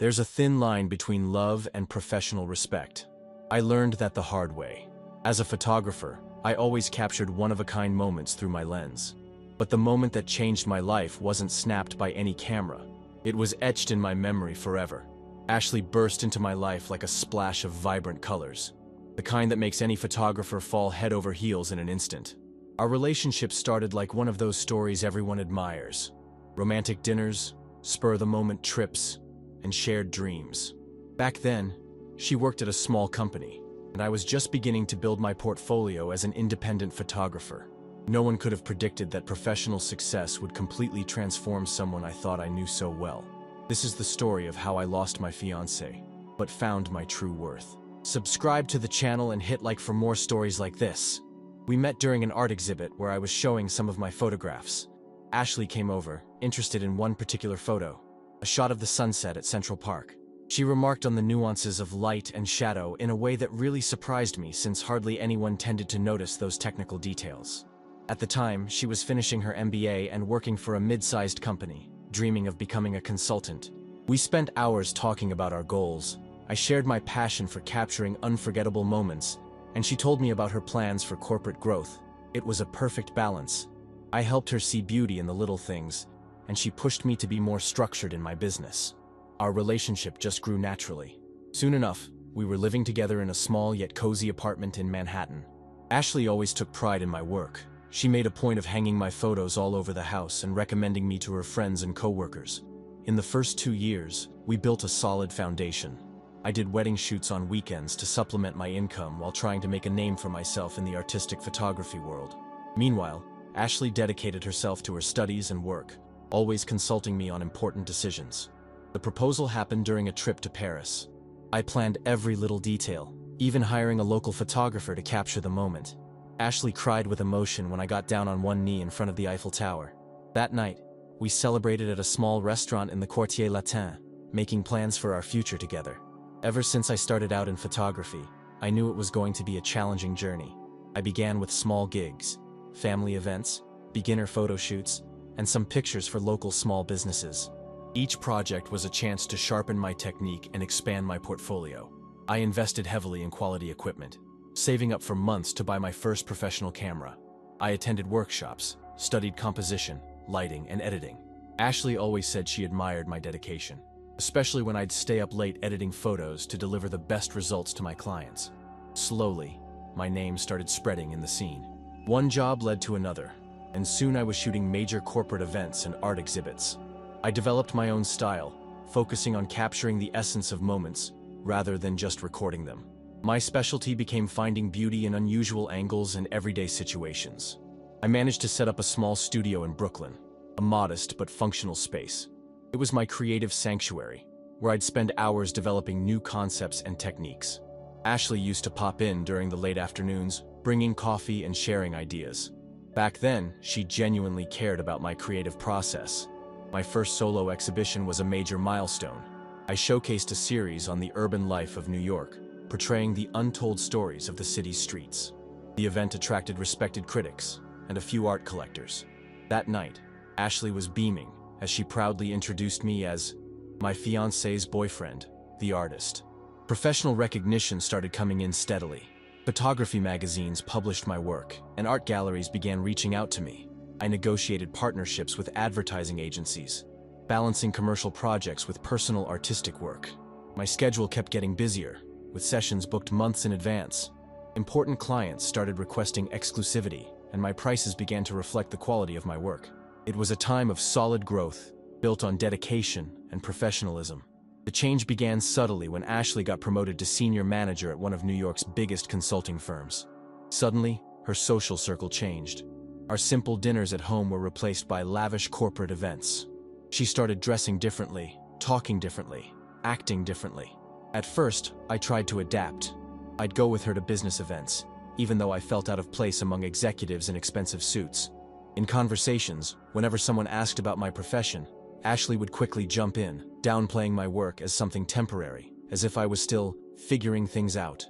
There's a thin line between love and professional respect. I learned that the hard way. As a photographer, I always captured one-of-a-kind moments through my lens. But the moment that changed my life wasn't snapped by any camera. It was etched in my memory forever. Ashley burst into my life like a splash of vibrant colors, the kind that makes any photographer fall head over heels in an instant. Our relationship started like one of those stories everyone admires. Romantic dinners, spur-of-the-moment trips, and shared dreams. Back then, she worked at a small company, and I was just beginning to build my portfolio as an independent photographer. No one could have predicted that professional success would completely transform someone I thought I knew so well. This is the story of how I lost my fiancée, but found my true worth. Subscribe to the channel and hit like for more stories like this. We met during an art exhibit where I was showing some of my photographs. Ashley came over, interested in one particular photo, a shot of the sunset at Central Park. She remarked on the nuances of light and shadow in a way that really surprised me, since hardly anyone tended to notice those technical details. At the time, she was finishing her MBA and working for a mid-sized company, dreaming of becoming a consultant. We spent hours talking about our goals. I shared my passion for capturing unforgettable moments, and she told me about her plans for corporate growth. It was a perfect balance. I helped her see beauty in the little things, and she pushed me to be more structured in my business. Our relationship just grew naturally. Soon enough, we were living together in a small yet cozy apartment in Manhattan. Ashley always took pride in my work. She made a point of hanging my photos all over the house and recommending me to her friends and coworkers. In the first 2 years, we built a solid foundation. I did wedding shoots on weekends to supplement my income while trying to make a name for myself in the artistic photography world. Meanwhile, Ashley dedicated herself to her studies and work, always consulting me on important decisions. The proposal happened during a trip to Paris. I planned every little detail, even hiring a local photographer to capture the moment. Ashley cried with emotion when I got down on one knee in front of the Eiffel Tower. That night, we celebrated at a small restaurant in the Quartier Latin, making plans for our future together. Ever since I started out in photography, I knew it was going to be a challenging journey. I began with small gigs, family events, beginner photo shoots, and some pictures for local small businesses. Each project was a chance to sharpen my technique and expand my portfolio. I invested heavily in quality equipment, saving up for months to buy my first professional camera. I attended workshops, studied composition, lighting, and editing. Ashley always said she admired my dedication, especially when I'd stay up late editing photos to deliver the best results to my clients. Slowly, my name started spreading in the scene. One job led to another, and soon I was shooting major corporate events and art exhibits. I developed my own style, focusing on capturing the essence of moments rather than just recording them. My specialty became finding beauty in unusual angles and everyday situations. I managed to set up a small studio in Brooklyn, a modest but functional space. It was my creative sanctuary, where I'd spend hours developing new concepts and techniques. Ashley used to pop in during the late afternoons, bringing coffee and sharing ideas. Back then, she genuinely cared about my creative process. My first solo exhibition was a major milestone. I showcased a series on the urban life of New York, portraying the untold stories of the city's streets. The event attracted respected critics and a few art collectors. That night, Ashley was beaming as she proudly introduced me as my fiancé's boyfriend, the artist. Professional recognition started coming in steadily. Photography magazines published my work, and art galleries began reaching out to me. I negotiated partnerships with advertising agencies, balancing commercial projects with personal artistic work. My schedule kept getting busier, with sessions booked months in advance. Important clients started requesting exclusivity, and my prices began to reflect the quality of my work. It was a time of solid growth, built on dedication and professionalism. The change began subtly when Ashley got promoted to senior manager at one of New York's biggest consulting firms. Suddenly, her social circle changed. Our simple dinners at home were replaced by lavish corporate events. She started dressing differently, talking differently, acting differently. At first, I tried to adapt. I'd go with her to business events, even though I felt out of place among executives in expensive suits. In conversations, whenever someone asked about my profession, Ashley would quickly jump in, downplaying my work as something temporary, as if I was still figuring things out.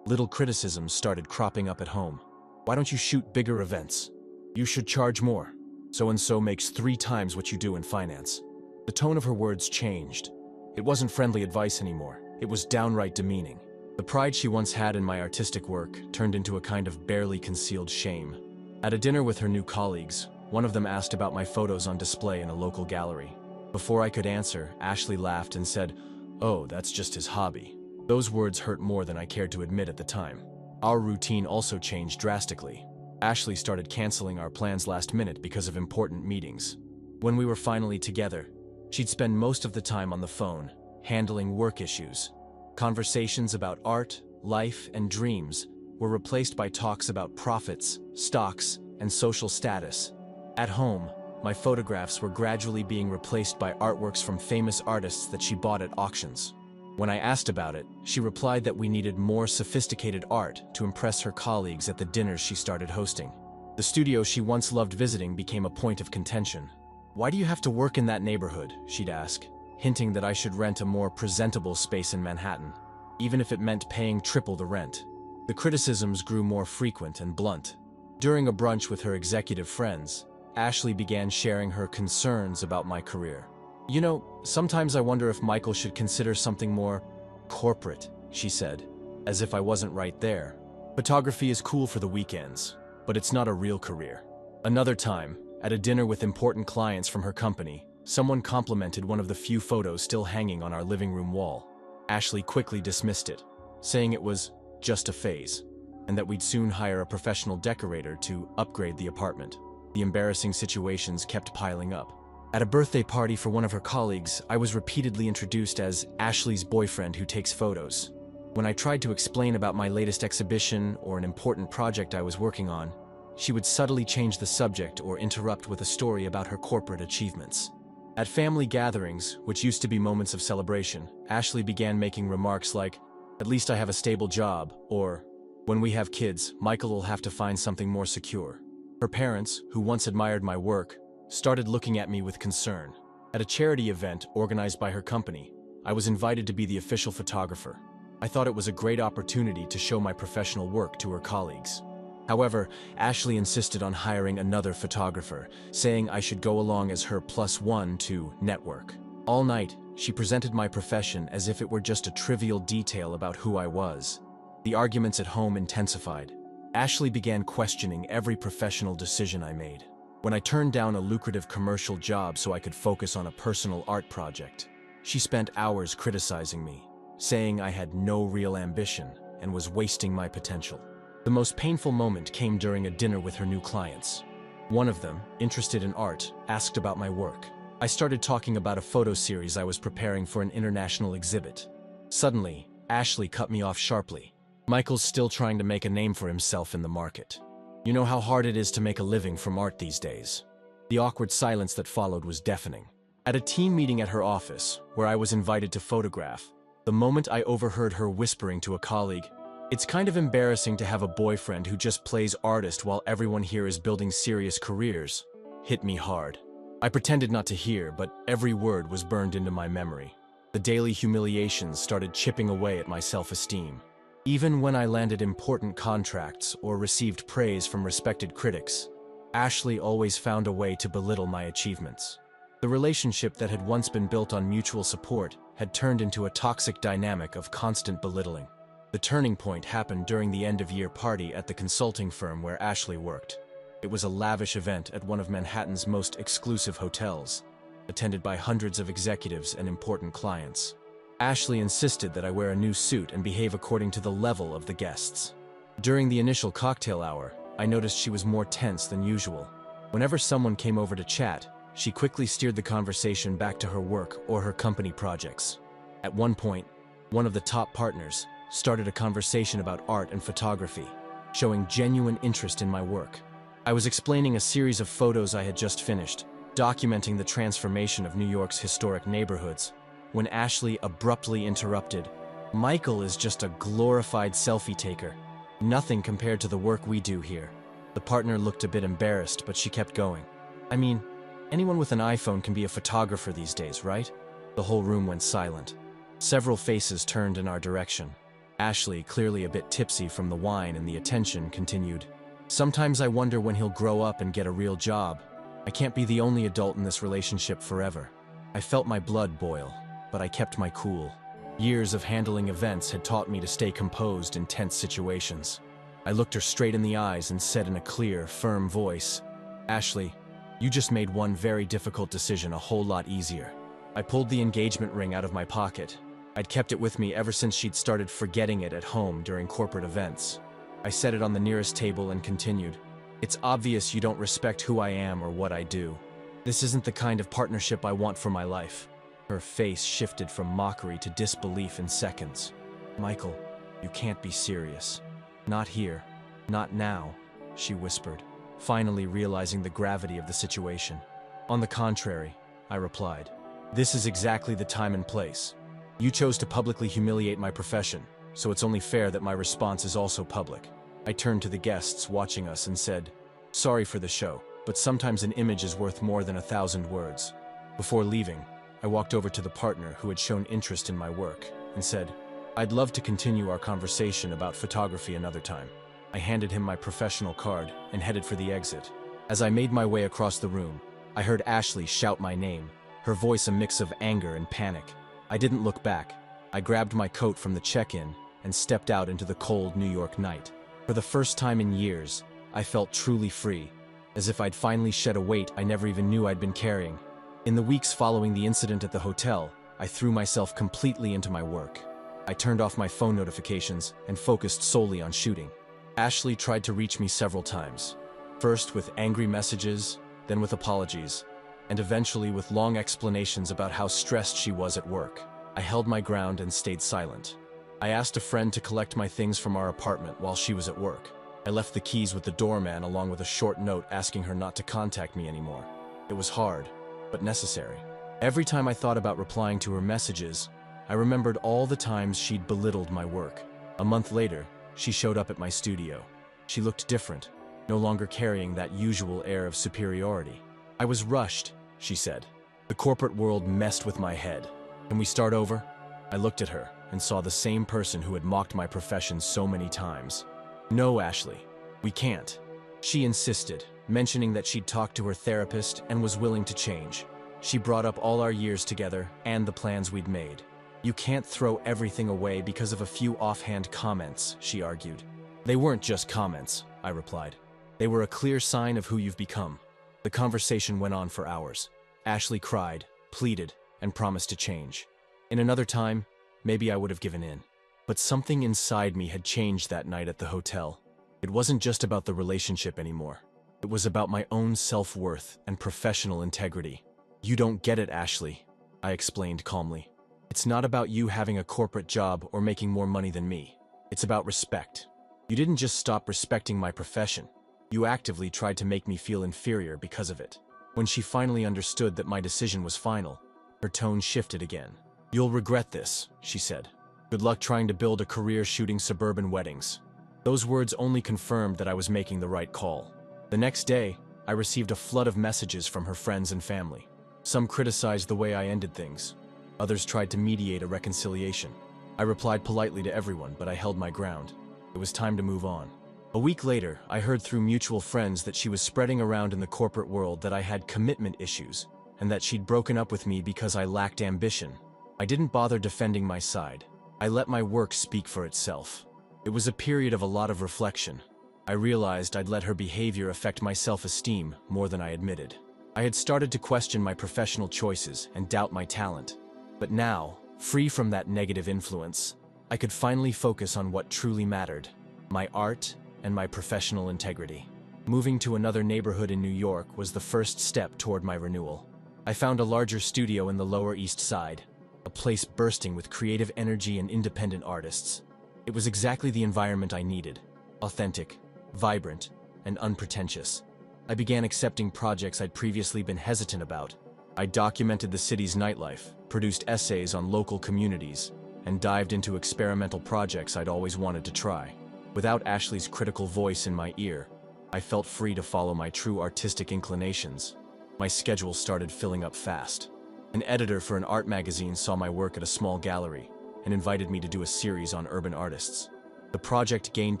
Little criticisms started cropping up at home. Why don't you shoot bigger events? You should charge more. So-and-so makes 3 times what you do in finance. The tone of her words changed. It wasn't friendly advice anymore. It was downright demeaning. The pride she once had in my artistic work turned into a kind of barely concealed shame. At a dinner with her new colleagues, one of them asked about my photos on display in a local gallery. Before I could answer, Ashley laughed and said, "Oh, that's just his hobby." Those words hurt more than I cared to admit at the time. Our routine also changed drastically. Ashley started canceling our plans last minute because of important meetings. When we were finally together, she'd spend most of the time on the phone, handling work issues. Conversations about art, life, and dreams were replaced by talks about profits, stocks, and social status. At home, my photographs were gradually being replaced by artworks from famous artists that she bought at auctions. When I asked about it, she replied that we needed more sophisticated art to impress her colleagues at the dinners she started hosting. The studio she once loved visiting became a point of contention. "Why do you have to work in that neighborhood?" she'd ask, hinting that I should rent a more presentable space in Manhattan, even if it meant paying triple the rent. The criticisms grew more frequent and blunt. During a brunch with her executive friends, Ashley began sharing her concerns about my career. "You know, sometimes I wonder if Michael should consider something more corporate," she said, as if I wasn't right there. "Photography is cool for the weekends, but it's not a real career." Another time, at a dinner with important clients from her company, someone complimented one of the few photos still hanging on our living room wall. Ashley quickly dismissed it, saying it was just a phase, and that we'd soon hire a professional decorator to upgrade the apartment. The embarrassing situations kept piling up. At a birthday party for one of her colleagues, I was repeatedly introduced as Ashley's boyfriend who takes photos. When I tried to explain about my latest exhibition or an important project I was working on, she would subtly change the subject or interrupt with a story about her corporate achievements. At family gatherings, which used to be moments of celebration, Ashley began making remarks like, "At least I have a stable job," or, "When we have kids, Michael will have to find something more secure." Her parents, who once admired my work, started looking at me with concern. At a charity event organized by her company, I was invited to be the official photographer. I thought it was a great opportunity to show my professional work to her colleagues. However, Ashley insisted on hiring another photographer, saying I should go along as her +1 to network. All night, she presented my profession as if it were just a trivial detail about who I was. The arguments at home intensified. Ashley began questioning every professional decision I made. When I turned down a lucrative commercial job so I could focus on a personal art project, she spent hours criticizing me, saying I had no real ambition and was wasting my potential. The most painful moment came during a dinner with her new clients. One of them, interested in art, asked about my work. I started talking about a photo series I was preparing for an international exhibit. Suddenly, Ashley cut me off sharply. "Michael's still trying to make a name for himself in the market. You know how hard it is to make a living from art these days." The awkward silence that followed was deafening. At a team meeting at her office, where I was invited to photograph, the moment I overheard her whispering to a colleague, "It's kind of embarrassing to have a boyfriend who just plays artist while everyone here is building serious careers," hit me hard. I pretended not to hear, but every word was burned into my memory. The daily humiliations started chipping away at my self-esteem. Even when I landed important contracts or received praise from respected critics, Ashley always found a way to belittle my achievements. The relationship that had once been built on mutual support had turned into a toxic dynamic of constant belittling. The turning point happened during the end-of-year party at the consulting firm where Ashley worked. It was a lavish event at one of Manhattan's most exclusive hotels, attended by hundreds of executives and important clients. Ashley insisted that I wear a new suit and behave according to the level of the guests. During the initial cocktail hour, I noticed she was more tense than usual. Whenever someone came over to chat, she quickly steered the conversation back to her work or her company projects. At one point, one of the top partners started a conversation about art and photography, showing genuine interest in my work. I was explaining a series of photos I had just finished, documenting the transformation of New York's historic neighborhoods, when Ashley abruptly interrupted. "Michael is just a glorified selfie taker. Nothing compared to the work we do here." The partner looked a bit embarrassed, but she kept going. "I mean, anyone with an iPhone can be a photographer these days, right?" The whole room went silent. Several faces turned in our direction. Ashley, clearly a bit tipsy from the wine and the attention, continued. "Sometimes I wonder when he'll grow up and get a real job. I can't be the only adult in this relationship forever." I felt my blood boil, but I kept my cool. Years of handling events had taught me to stay composed in tense situations. I looked her straight in the eyes and said in a clear, firm voice, "Ashley, you just made one very difficult decision a whole lot easier." I pulled the engagement ring out of my pocket. I'd kept it with me ever since she'd started forgetting it at home during corporate events. I set it on the nearest table and continued, "It's obvious you don't respect who I am or what I do. This isn't the kind of partnership I want for my life." Her face shifted from mockery to disbelief in seconds. "Michael, you can't be serious. Not here. Not now," she whispered, finally realizing the gravity of the situation. "On the contrary," I replied, "this is exactly the time and place. You chose to publicly humiliate my profession, so it's only fair that my response is also public." I turned to the guests watching us and said, "Sorry for the show, but sometimes an image is worth more than 1,000 words." Before leaving, I walked over to the partner who had shown interest in my work and said, "I'd love to continue our conversation about photography another time." I handed him my professional card and headed for the exit. As I made my way across the room, I heard Ashley shout my name, her voice a mix of anger and panic. I didn't look back. I grabbed my coat from the check-in and stepped out into the cold New York night. For the first time in years, I felt truly free, as if I'd finally shed a weight I never even knew I'd been carrying. In the weeks following the incident at the hotel, I threw myself completely into my work. I turned off my phone notifications and focused solely on shooting. Ashley tried to reach me several times, first with angry messages, then with apologies, and eventually with long explanations about how stressed she was at work. I held my ground and stayed silent. I asked a friend to collect my things from our apartment while she was at work. I left the keys with the doorman along with a short note asking her not to contact me anymore. It was hard, but necessary. Every time I thought about replying to her messages, I remembered all the times she'd belittled my work. A month later, she showed up at my studio. She looked different, no longer carrying that usual air of superiority. "I was rushed," she said. "The corporate world messed with my head. Can we start over?" I looked at her and saw the same person who had mocked my profession so many times. "No, Ashley, we can't." She insisted, mentioning that she'd talked to her therapist and was willing to change. She brought up all our years together and the plans we'd made. "You can't throw everything away because of a few offhand comments," she argued. "They weren't just comments," I replied. "They were a clear sign of who you've become." The conversation went on for hours. Ashley cried, pleaded, and promised to change. In another time, maybe I would have given in. But something inside me had changed that night at the hotel. It wasn't just about the relationship anymore. It was about my own self-worth and professional integrity. "You don't get it, Ashley," I explained calmly. "It's not about you having a corporate job or making more money than me. It's about respect. You didn't just stop respecting my profession. You actively tried to make me feel inferior because of it." When she finally understood that my decision was final, her tone shifted again. "You'll regret this," she said. "Good luck trying to build a career shooting suburban weddings." Those words only confirmed that I was making the right call. The next day, I received a flood of messages from her friends and family. Some criticized the way I ended things. Others tried to mediate a reconciliation. I replied politely to everyone, but I held my ground. It was time to move on. A week later, I heard through mutual friends that she was spreading around in the corporate world that I had commitment issues, and that she'd broken up with me because I lacked ambition. I didn't bother defending my side. I let my work speak for itself. It was a period of a lot of reflection. I realized I'd let her behavior affect my self-esteem more than I admitted. I had started to question my professional choices and doubt my talent. But now, free from that negative influence, I could finally focus on what truly mattered: my art and my professional integrity. Moving to another neighborhood in New York was the first step toward my renewal. I found a larger studio in the Lower East Side, a place bursting with creative energy and independent artists. It was exactly the environment I needed: authentic, vibrant, and unpretentious. I began accepting projects I'd previously been hesitant about. I documented the city's nightlife, produced essays on local communities, and dived into experimental projects I'd always wanted to try. Without Ashley's critical voice in my ear, I felt free to follow my true artistic inclinations. My schedule started filling up fast. An editor for an art magazine saw my work at a small gallery and invited me to do a series on urban artists. The project gained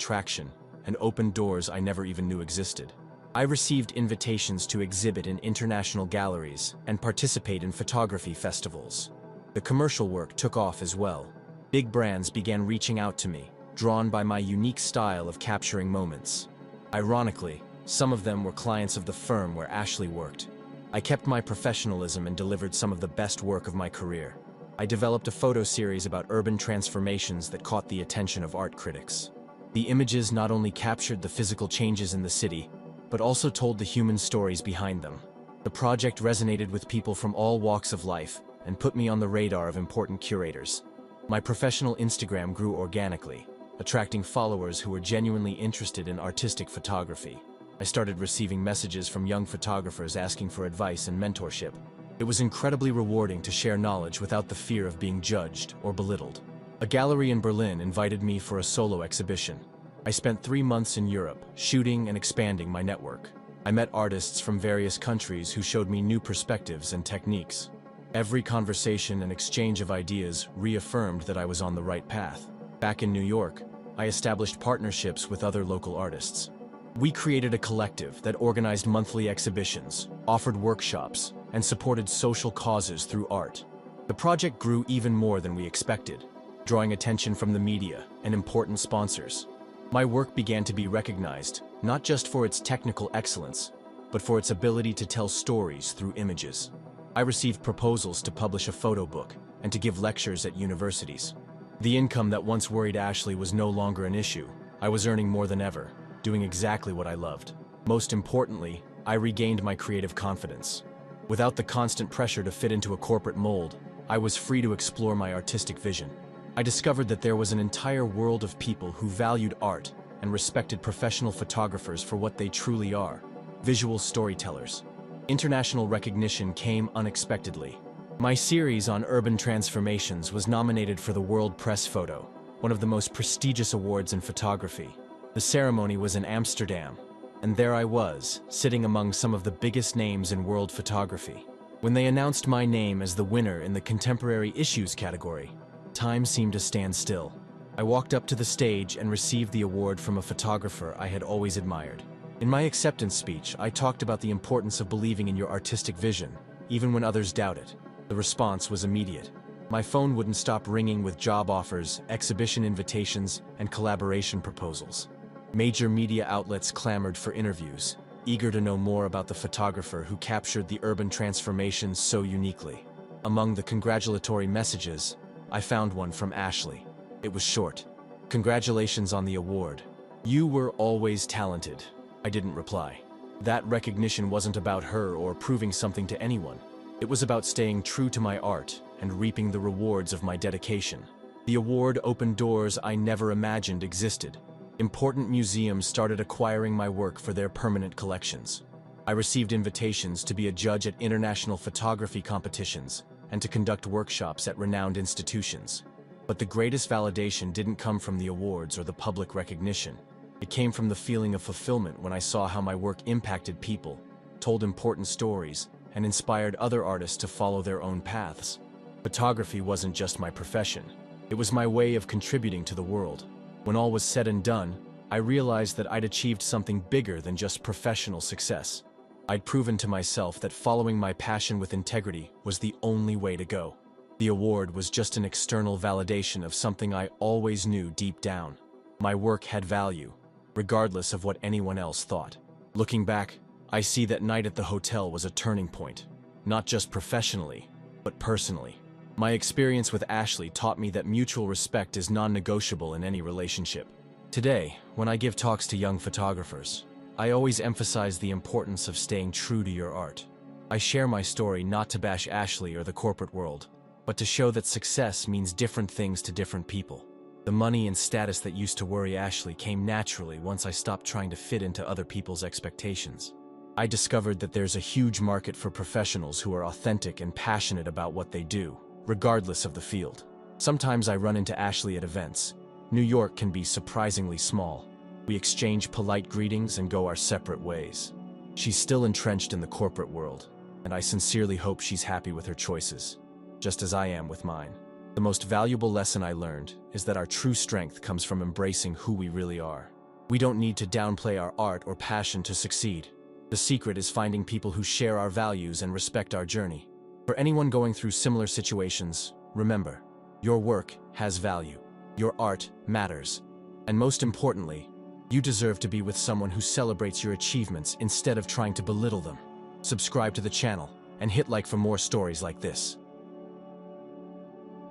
traction and opened doors I never even knew existed. I received invitations to exhibit in international galleries and participate in photography festivals. The commercial work took off as well. Big brands began reaching out to me, drawn by my unique style of capturing moments. Ironically, some of them were clients of the firm where Ashley worked. I kept my professionalism and delivered some of the best work of my career. I developed a photo series about urban transformations that caught the attention of art critics. The images not only captured the physical changes in the city, but also told the human stories behind them. The project resonated with people from all walks of life and put me on the radar of important curators. My professional Instagram grew organically, attracting followers who were genuinely interested in artistic photography. I started receiving messages from young photographers asking for advice and mentorship. It was incredibly rewarding to share knowledge without the fear of being judged or belittled. A gallery in Berlin invited me for a solo exhibition. I spent 3 months in Europe, shooting and expanding my network. I met artists from various countries who showed me new perspectives and techniques. Every conversation and exchange of ideas reaffirmed that I was on the right path. Back in New York, I established partnerships with other local artists. We created a collective that organized monthly exhibitions, offered workshops, and supported social causes through art. The project grew even more than we expected, drawing attention from the media and important sponsors. My work began to be recognized, not just for its technical excellence, but for its ability to tell stories through images. I received proposals to publish a photo book and to give lectures at universities. The income that once worried Ashley was no longer an issue. I was earning more than ever, doing exactly what I loved. Most importantly, I regained my creative confidence. Without the constant pressure to fit into a corporate mold, I was free to explore my artistic vision. I discovered that there was an entire world of people who valued art and respected professional photographers for what they truly are: visual storytellers. International recognition came unexpectedly. My series on urban transformations was nominated for the World Press Photo, one of the most prestigious awards in photography. The ceremony was in Amsterdam, and there I was, sitting among some of the biggest names in world photography. When they announced my name as the winner in the Contemporary Issues category, time seemed to stand still. I walked up to the stage and received the award from a photographer I had always admired. In my acceptance speech, I talked about the importance of believing in your artistic vision, even when others doubt it. The response was immediate. My phone wouldn't stop ringing with job offers, exhibition invitations, and collaboration proposals. Major media outlets clamored for interviews, eager to know more about the photographer who captured the urban transformations so uniquely. Among the congratulatory messages, I found one from Ashley. It was short. "Congratulations on the award. You were always talented." I didn't reply. That recognition wasn't about her or proving something to anyone. It was about staying true to my art and reaping the rewards of my dedication. The award opened doors I never imagined existed. Important museums started acquiring my work for their permanent collections. I received invitations to be a judge at international photography competitions and to conduct workshops at renowned institutions. But the greatest validation didn't come from the awards or the public recognition. It came from the feeling of fulfillment when I saw how my work impacted people, told important stories, and inspired other artists to follow their own paths. Photography wasn't just my profession. It was my way of contributing to the world. When all was said and done, I realized that I'd achieved something bigger than just professional success. I'd proven to myself that following my passion with integrity was the only way to go. The award was just an external validation of something I always knew deep down. My work had value, regardless of what anyone else thought. Looking back, I see that night at the hotel was a turning point, not just professionally, but personally. My experience with Ashley taught me that mutual respect is non-negotiable in any relationship. Today, when I give talks to young photographers, I always emphasize the importance of staying true to your art. I share my story not to bash Ashley or the corporate world, but to show that success means different things to different people. The money and status that used to worry Ashley came naturally once I stopped trying to fit into other people's expectations. I discovered that there's a huge market for professionals who are authentic and passionate about what they do, regardless of the field. Sometimes I run into Ashley at events. New York can be surprisingly small. We exchange polite greetings and go our separate ways. She's still entrenched in the corporate world, and I sincerely hope she's happy with her choices, just as I am with mine. The most valuable lesson I learned is that our true strength comes from embracing who we really are. We don't need to downplay our art or passion to succeed. The secret is finding people who share our values and respect our journey. For anyone going through similar situations, remember, your work has value. Your art matters. And most importantly, you deserve to be with someone who celebrates your achievements instead of trying to belittle them. Subscribe to the channel and hit like for more stories like this.